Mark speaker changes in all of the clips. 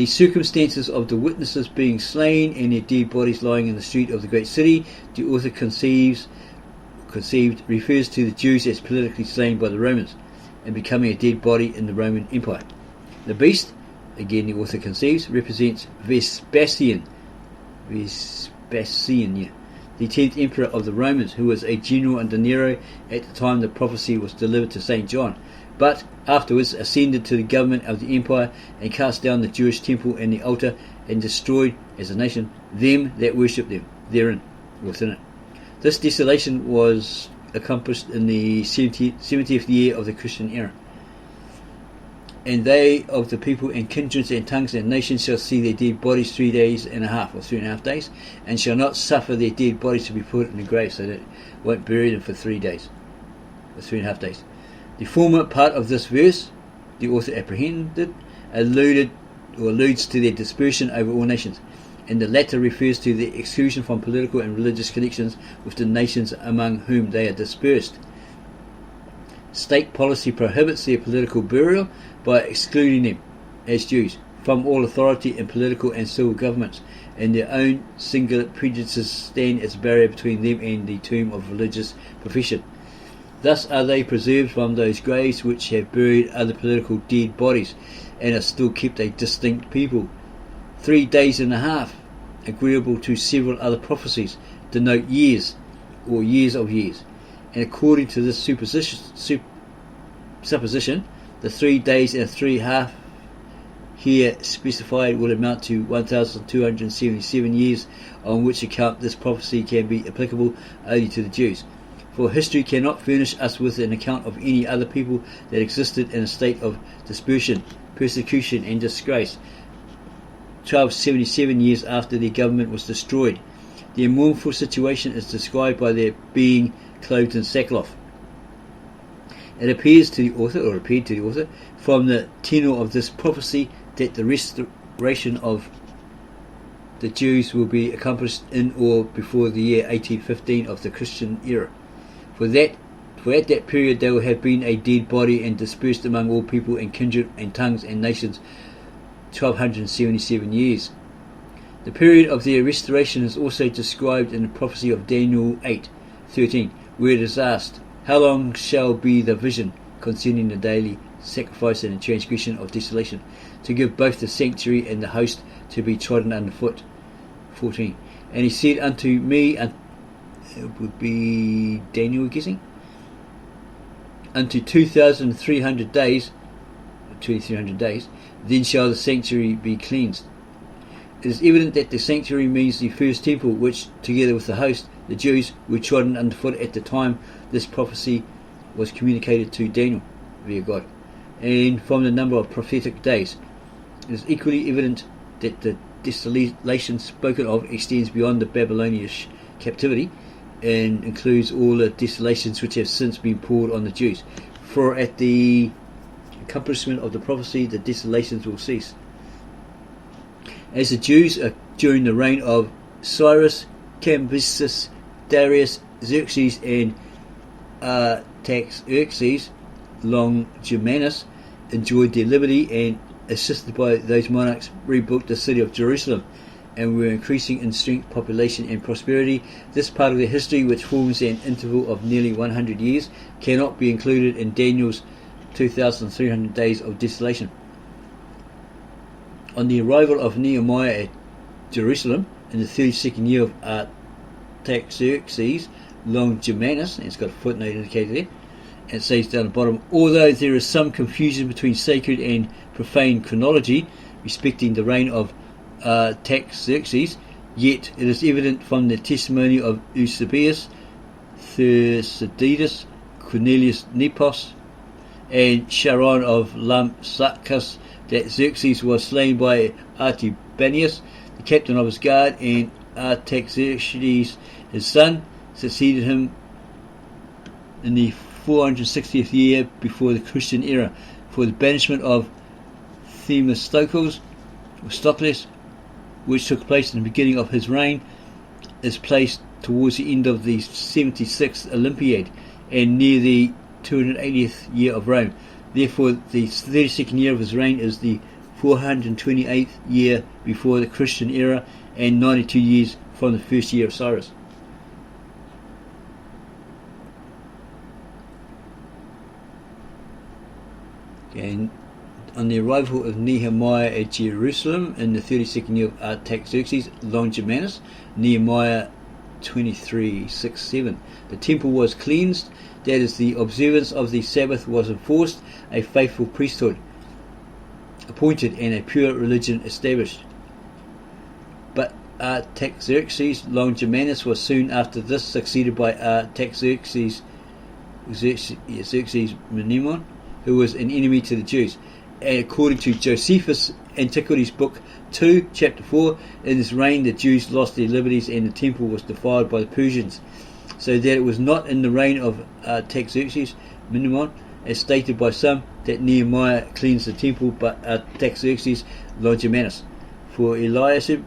Speaker 1: The circumstances of the witnesses being slain and their dead bodies lying in the street of the great city, the author conceived refers to the Jews as politically slain by the Romans and becoming a dead body in the Roman Empire. The beast, again the author conceives, represents Vespasian, the 10th emperor of the Romans, who was a general under Nero at the time the prophecy was delivered to St. John, but afterwards ascended to the government of the empire and cast down the Jewish temple and the altar and destroyed, as a nation, them that worshipped them therein, within it. This desolation was accomplished in the 70th year of the Christian era. And they of the people and kindreds and tongues and nations shall see their dead bodies 3 days and a half, or 3.5 days, and shall not suffer their dead bodies to be put in the grave, so that won't bury them for 3 days, or 3.5 days. The former part of this verse, the author apprehended, alludes to their dispersion over all nations, and the latter refers to their exclusion from political and religious connections with the nations among whom they are dispersed. State policy prohibits their political burial by excluding them, as Jews, from all authority in political and civil governments, and their own singular prejudices stand as a barrier between them and the tomb of religious profession. Thus are they preserved from those graves which have buried other political dead bodies, and are still kept a distinct people. 3 days and a half, agreeable to several other prophecies, denote years, or years of years, and according to this supposition, the 3 days and 3.5 here specified will amount to 1,277 years, on which account this prophecy can be applicable only to the Jews. For history cannot furnish us with an account of any other people that existed in a state of dispersion, persecution and disgrace 1277 years after their government was destroyed. Their mournful situation is described by their being clothed in sackcloth. It appeared to the author, from the tenor of this prophecy that the restoration of the Jews will be accomplished in or before the year 1815 of the Christian era. For at that period they will have been a dead body and dispersed among all people and kindred and tongues and nations 1277 years. The period of their restoration is also described in the prophecy of Daniel 8:13, where it is asked, how long shall be the vision concerning the daily sacrifice and the transgression of desolation, to give both the sanctuary and the host to be trodden under foot? 14. And he said unto me, it would be Daniel guessing, unto 2,300 days, 2,300 days, then shall the sanctuary be cleansed. It is evident that the sanctuary means the first temple, which, together with the host, the Jews, were trodden underfoot at the time this prophecy was communicated to Daniel via God, and from the number of prophetic days. It is equally evident that the desolation spoken of extends beyond the Babylonian captivity and includes all the desolations which have since been poured on the Jews. For at the accomplishment of the prophecy, the desolations will cease. As the Jews during the reign of Cyrus, Cambyses, Darius, Xerxes and Artaxerxes, Longimanus, enjoyed their liberty and, assisted by those monarchs, rebuilt the city of Jerusalem and were increasing in strength, population and prosperity. This part of their history, which forms an interval of nearly 100 years, cannot be included in Daniel's 2,300 days of desolation. On the arrival of Nehemiah at Jerusalem in the 32nd year of Artaxerxes, Longimanus, and it's got a footnote indicated there, and it says down the bottom, although there is some confusion between sacred and profane chronology respecting the reign of Artaxerxes, yet it is evident from the testimony of Eusebius, Thucydides, Cornelius Nepos, and Sharon of Lampsacus that Xerxes was slain by Artabanus, the captain of his guard, and Artaxerxes, his son, succeeded him in the 460th year before the Christian era. For the banishment of Themistocles, which took place in the beginning of his reign, is placed towards the end of the 76th Olympiad and near the 280th year of Rome. Therefore, the 32nd year of his reign is the 428th year before the Christian era, and 92 years from the first year of Cyrus. And on the arrival of Nehemiah at Jerusalem in the 32nd year of Artaxerxes Longimanus, Nehemiah 23:6-7, the temple was cleansed, that is, the observance of the Sabbath was enforced, a faithful priesthood appointed, and a pure religion established. But Artaxerxes Longimanus was soon after this succeeded by Artaxerxes Menemon, who was an enemy to the Jews. And according to Josephus' Antiquities Book 2, Chapter 4, in his reign the Jews lost their liberties and the temple was defiled by the Persians, so that it was not in the reign of Artaxerxes Menemon, as stated by some, that Nehemiah cleansed the temple, but Artaxerxes Longimanus. For Eliashib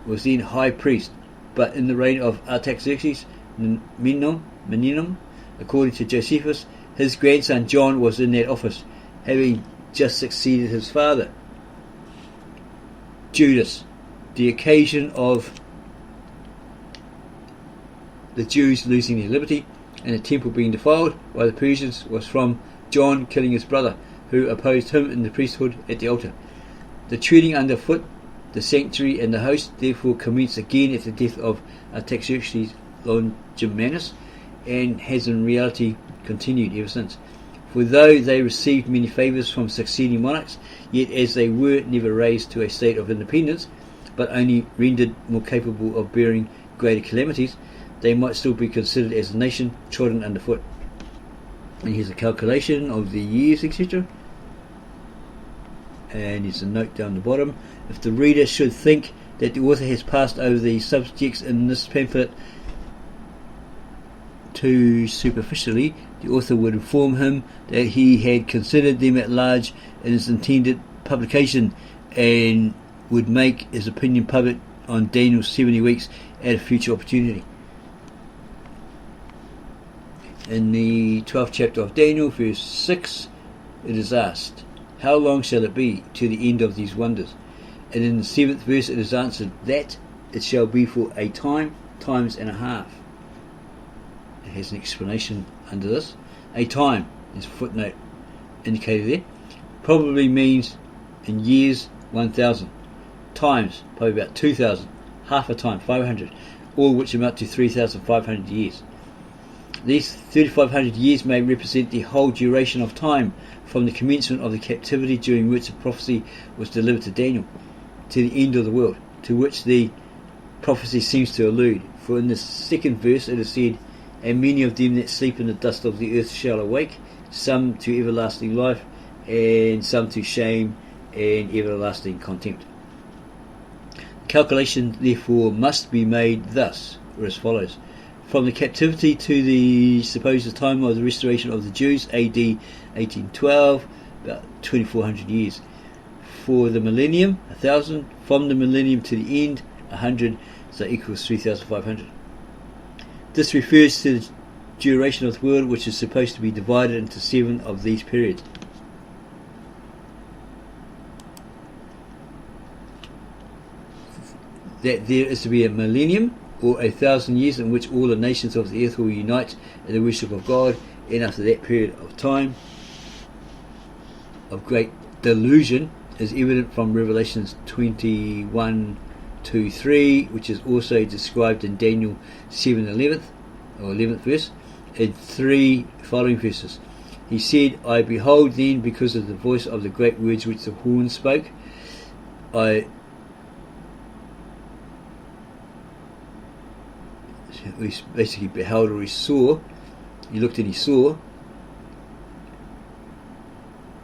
Speaker 1: was then high priest, but in the reign of Artaxerxes Menemon, according to Josephus, his grandson John was in that office, having just succeeded his father. Judas. The occasion of the Jews losing their liberty and the temple being defiled by the Persians was from John killing his brother, who opposed him in the priesthood at the altar. The treading underfoot the sanctuary and the host therefore commenced again at the death of Artaxerxes Longimanus, and has in reality continued ever since. For though they received many favours from succeeding monarchs, yet as they were never raised to a state of independence, but only rendered more capable of bearing greater calamities, they might still be considered as a nation trodden underfoot. And here's a calculation of the years, etc. And there's a note down the bottom. If the reader should think that the author has passed over the subjects in this pamphlet too superficially, the author would inform him that he had considered them at large in his intended publication, and would make his opinion public on Daniel's 70 weeks at a future opportunity. In the 12th chapter of Daniel, verse 6, it is asked, how long shall it be to the end of these wonders? And in the 7th verse it is answered that it shall be for a time, times and a half. It has an explanation under this. A time, is a footnote indicated there, probably means in years 1,000, times probably about 2,000, half a time 500, all which amount to 3,500 years. These 3,500 years may represent the whole duration of time from the commencement of the captivity during which the prophecy was delivered to Daniel, to the end of the world, to which the prophecy seems to allude. For in the 2nd verse it is said, and many of them that sleep in the dust of the earth shall awake, some to everlasting life, and some to shame and everlasting contempt. Calculation therefore must be made thus, or as follows. From the captivity to the supposed time of the restoration of the Jews, AD 1812, about 2,400 years. For the millennium, 1,000. From the millennium to the end, 100, so equals 3,500. This refers to the duration of the world, which is supposed to be divided into 7 of these periods. That there is to be a millennium, or 1,000 years, in which all the nations of the earth will unite in the worship of God, and after that period of time of great delusion is evident from Revelations 21:2-3, which is also described in Daniel 7:11 or 11th verse, and 3 following verses. He said, I behold then, because of the voice of the great words which the horn spoke, we basically beheld, or he saw, he looked and he saw,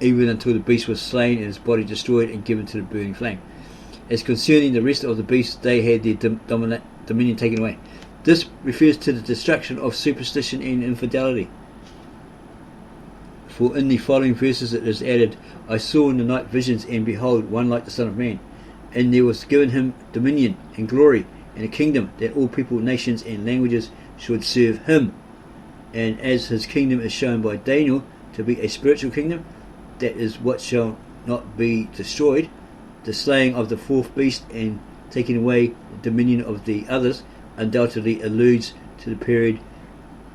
Speaker 1: even until the beast was slain and his body destroyed and given to the burning flame. As concerning the rest of the beasts, they had their dominion taken away. This refers to the destruction of superstition and infidelity. For in the following verses it is added, I saw in the night visions, and behold, one like the Son of Man, and there was given him dominion and glory and a kingdom, that all people, nations and languages should serve him. And as his kingdom is shown by Daniel to be a spiritual kingdom, that is what shall not be destroyed, the slaying of the fourth beast and taking away the dominion of the others undoubtedly alludes to the period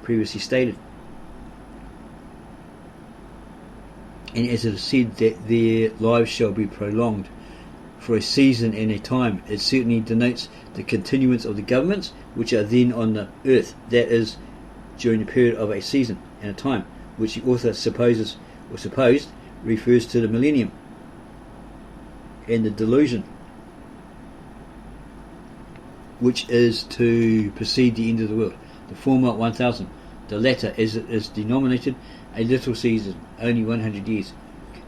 Speaker 1: previously stated. And as it is said that their lives shall be prolonged for a season and a time, it certainly denotes the continuance of the governments which are then on the earth, that is, during the period of a season and a time, which the author supposes or supposed refers to the millennium and the delusion, which is to precede the end of the world. The former 1000, the latter, as it is denominated, a little season, only 100 years.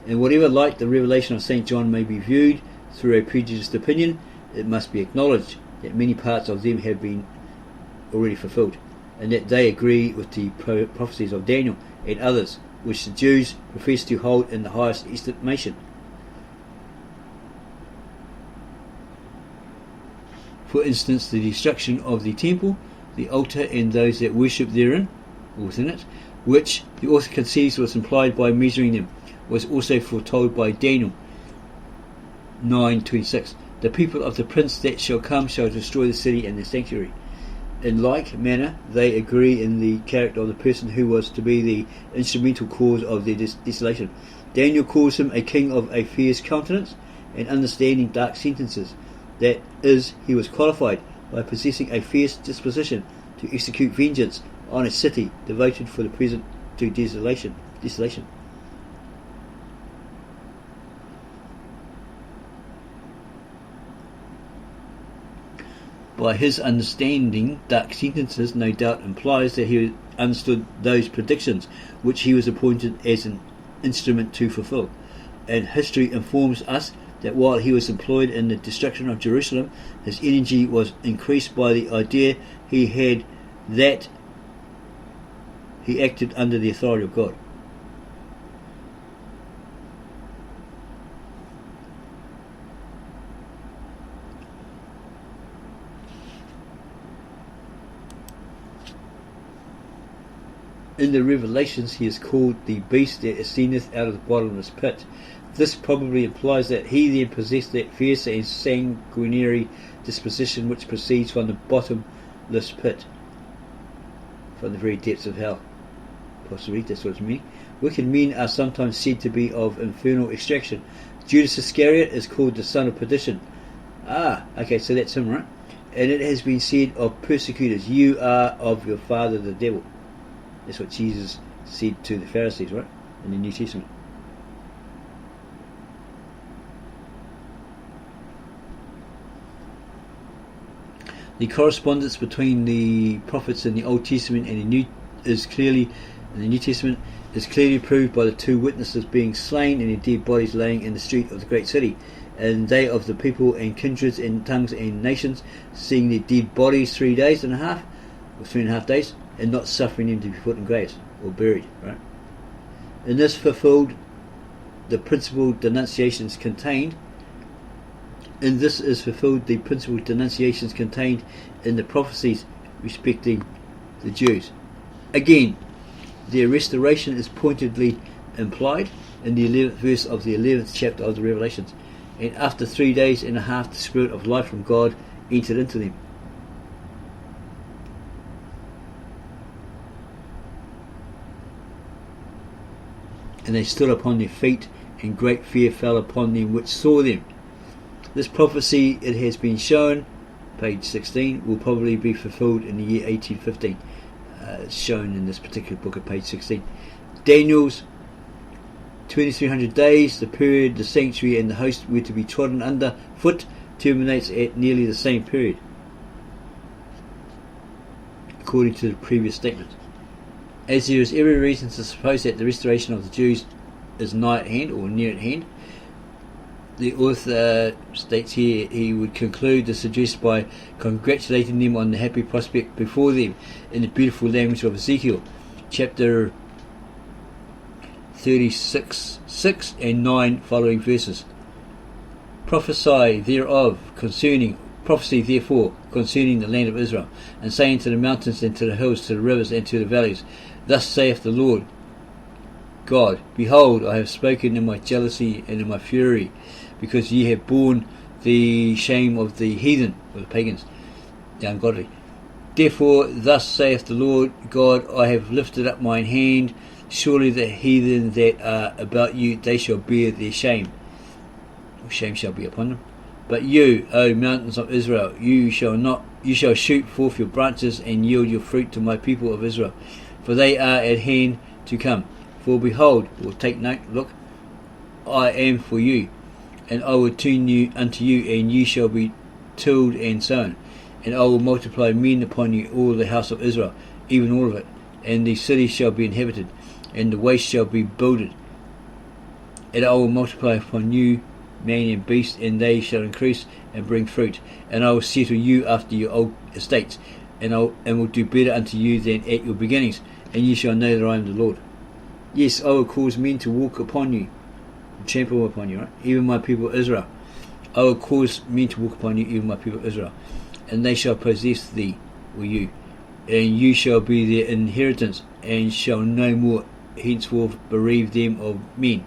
Speaker 1: In whatever light the revelation of St. John may be viewed through a prejudiced opinion, it must be acknowledged that many parts of them have been already fulfilled, and that they agree with the prophecies of Daniel and others, which the Jews profess to hold in the highest estimation. For instance, the destruction of the temple, the altar, and those that worship therein, or within it, which the author conceives was implied by measuring them, was also foretold by Daniel 9:26. The people of the prince that shall come shall destroy the city and the sanctuary. In like manner, they agree in the character of the person who was to be the instrumental cause of their desolation. Daniel calls him a king of a fierce countenance and understanding dark sentences. That is, he was qualified by possessing a fierce disposition to execute vengeance on a city devoted for the present to desolation. By his understanding dark sentences no doubt implies that he understood those predictions which he was appointed as an instrument to fulfill. And history informs us that while he was employed in the destruction of Jerusalem, his energy was increased by the idea he had that he acted under the authority of God. In the Revelations he is called the beast that ascendeth out of the bottomless pit. This probably implies that he then possessed that fierce and sanguinary disposition which proceeds from the bottomless pit, from the very depths of hell. Possibly, that's what it means. Wicked men are sometimes said to be of infernal extraction. Judas Iscariot is called the son of perdition. Okay, so that's him, right? And it has been said of persecutors, you are of your father the devil. That's what Jesus said to the Pharisees, right? In the New Testament. The correspondence between the prophets in the Old Testament and the New Testament is clearly proved by the two witnesses being slain and their dead bodies laying in the street of the great city, and they of the people and kindreds and tongues and nations seeing their dead bodies 3 days and a half, or 3.5 days, and not suffering them to be put in graves or buried. Right? In this fulfilled the principal denunciations contained. In this is fulfilled the principal denunciations contained in the prophecies respecting the Jews. Again, their restoration is pointedly implied in the 11th verse of the 11th chapter of the Revelations. And after 3 days and a half, the Spirit of life from God entered into them. And they stood upon their feet, and great fear fell upon them which saw them. This prophecy, it has been shown, page 16, will probably be fulfilled in the year 1815. It's shown in this particular book at page 16. Daniel's 2300 days, the period the sanctuary and the host were to be trodden under foot, terminates at nearly the same period, according to the previous statement. As there is every reason to suppose that the restoration of the Jews is nigh at hand or near at hand, the author states here he would conclude this address by congratulating them on the happy prospect before them in the beautiful language of Ezekiel, chapter 36, 6 and 9 following verses. Prophesy therefore concerning the land of Israel, and saying to the mountains and to the hills, to the rivers and to the valleys, thus saith the Lord God, behold, I have spoken in my jealousy and in my fury, because ye have borne the shame of the heathen, or the pagans, the ungodly. Therefore, thus saith the Lord God, I have lifted up mine hand. Surely the heathen that are about you, they shall bear their shame. Shame shall be upon them. But you, O mountains of Israel, you shall shoot forth your branches and yield your fruit to my people of Israel, for they are at hand to come. For behold, or take note, look, I am for you, and I will turn you unto you, and ye shall be tilled and sown, and I will multiply men upon you, all the house of Israel, even all of it, and the cities shall be inhabited, and the waste shall be builded, and I will multiply upon you man and beast, and they shall increase and bring fruit, and I will settle you after your old estates, and will do better unto you than at your beginnings, and ye shall know that I am the Lord. Yes, I will cause men to walk upon you, trample upon you, right? Even my people Israel. I will cause men to walk upon you, even my people Israel, and they shall possess thee, or you, and you shall be their inheritance, and shall no more henceforth bereave them of men.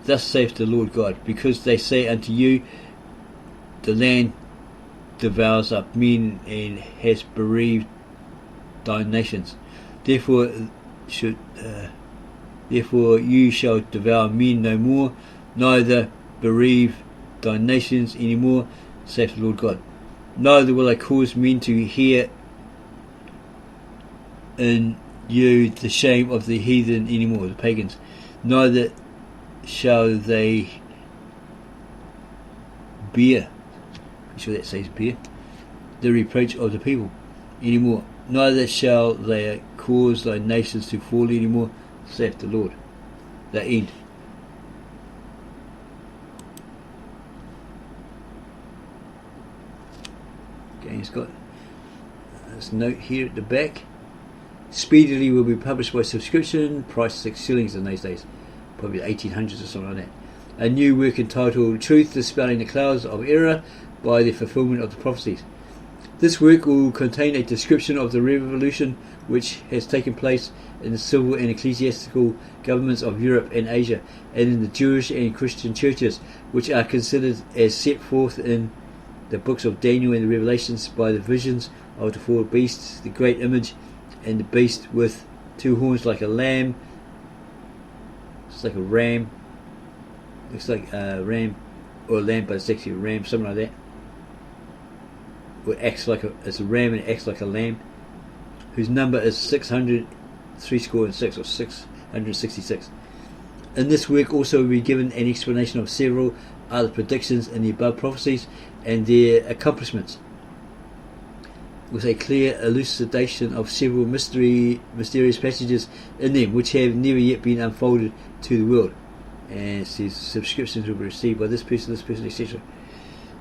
Speaker 1: Thus saith the Lord God, because they say unto you, the land devours up men and has bereaved thy nations. Therefore you shall devour men no more, neither bereave thy nations any more, saith the Lord God. Neither will I cause men to hear in you the shame of the heathen any more, the pagans, neither shall they bear, I'm sure that says bear, the reproach of the people any more, neither shall they cause thy nations to fall any more, saith the Lord. The end. Okay, it's got this note here at the back. Speedily will be published by subscription, price 6 shillings in those days, probably the 1800s or something like that. A new work entitled Truth Dispelling the Clouds of Error by the Fulfillment of the Prophecies. This work will contain a description of the revolution which has taken place in the civil and ecclesiastical governments of Europe and Asia, and in the Jewish and Christian churches, which are considered as set forth in the books of Daniel and the Revelations by the visions of the four beasts, the great image, and the beast with two horns like a lamb. It's like a ram. Looks like a ram or a lamb, but it's actually a ram, something like that. It acts like it's a ram and it acts like a lamb, whose number is 666 or 666. In this work also will be given an explanation of several other predictions in the above prophecies and their accomplishments, with a clear elucidation of several mysterious passages in them which have never yet been unfolded to the world. And it says subscriptions will be received by this person, etc.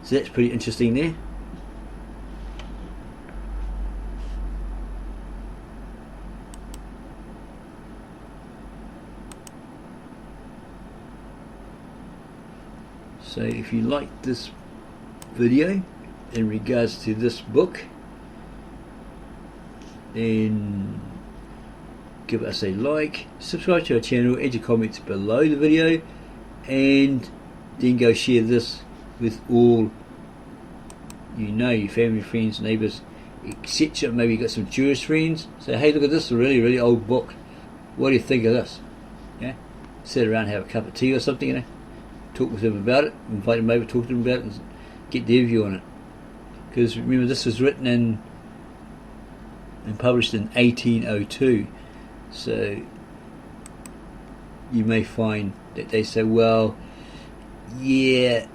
Speaker 1: So that's pretty interesting there. So if you like this video in regards to this book, then give us a like, subscribe to our channel, add your comments below the video, and then go share this with all you know, your family, friends, neighbours, etc. Maybe you got some Jewish friends. Say, hey, look at this really, really old book. What do you think of this? Yeah, sit around, have a cup of tea or something, you know. Talk with them about it, invite them over, talk to them about it, and get their view on it. Because remember, this was written and published in 1802, so you may find that they say, well, yeah,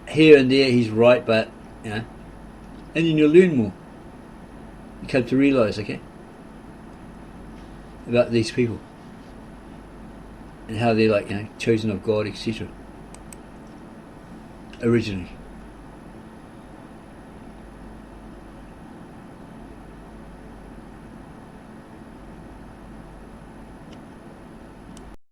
Speaker 1: here and there he's right, but you know, and then you'll learn more. You come to realise, okay, about these people and how they're, like, you know, chosen of God, etc. originally.